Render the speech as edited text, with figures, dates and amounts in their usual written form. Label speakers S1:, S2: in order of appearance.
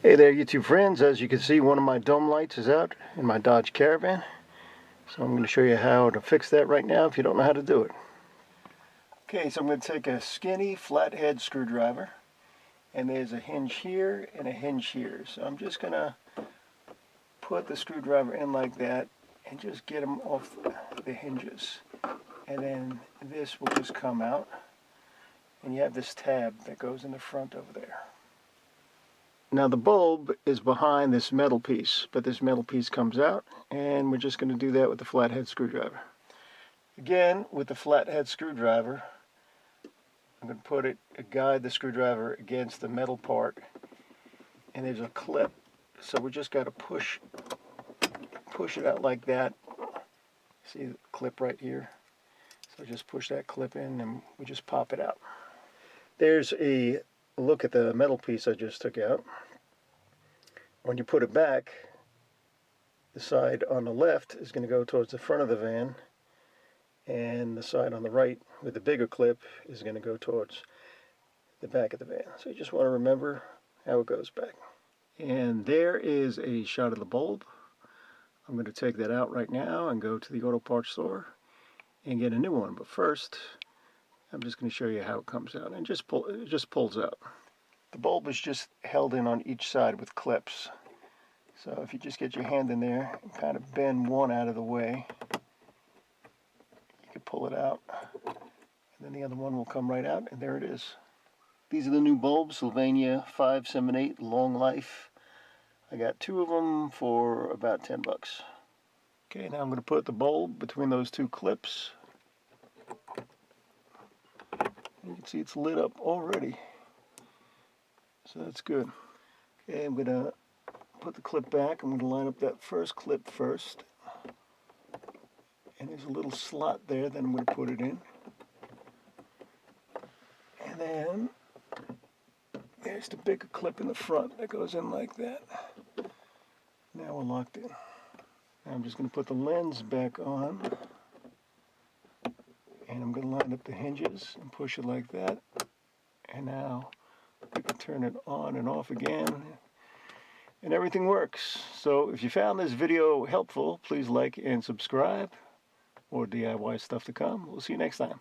S1: Hey there, YouTube friends. As you can see, one of my dome lights is out in my Dodge Caravan. So I'm going to show you how to fix that right now if you don't know how to do it. Okay, so I'm going to take a skinny flathead screwdriver, and there's a hinge here and a hinge here. So I'm just going to put the screwdriver in like that and just get them off the hinges. And then this will just come out, and you have this tab that goes in the front over there. Now the bulb is behind this metal piece, but this metal piece comes out, and we're just going to do that with the flathead screwdriver. Again, with the flathead screwdriver, I'm going to guide the screwdriver against the metal part, and there's a clip, so we just got to push it out like that. See the clip right here? So just push that clip in, and we just pop it out. There's a look at the metal piece I just took out. When you put it back, the side on the left is going to go towards the front of the van, and the side on the right with the bigger clip is going to go towards the back of the van. So you just want to remember how it goes back. And there is a shot of the bulb. I'm going to take that out right now and go to the auto parts store and get a new one. But first, I'm just going to show you how it comes out, and it just pulls out. The bulb is just held in on each side with clips. So if you just get your hand in there and kind of bend one out of the way, you can pull it out, and then the other one will come right out, and there it is. These are the new bulbs, Sylvania 578 Long Life. I got two of them for about 10 bucks. Okay, now I'm going to put the bulb between those two clips. You can see it's lit up already, so that's good. Okay, I'm going to put the clip back. I'm going to line up that first clip first, and there's a little slot there that I'm going to put it in, and then there's the bigger clip in the front that goes in like that. Now we're locked in. Now I'm just going to put the lens back on, and I'm going to line up the hinges and push it like that, and now we can turn it on and off again, and everything works. So if you found this video helpful, please like and subscribe. More DIY stuff to come. We'll see you next time.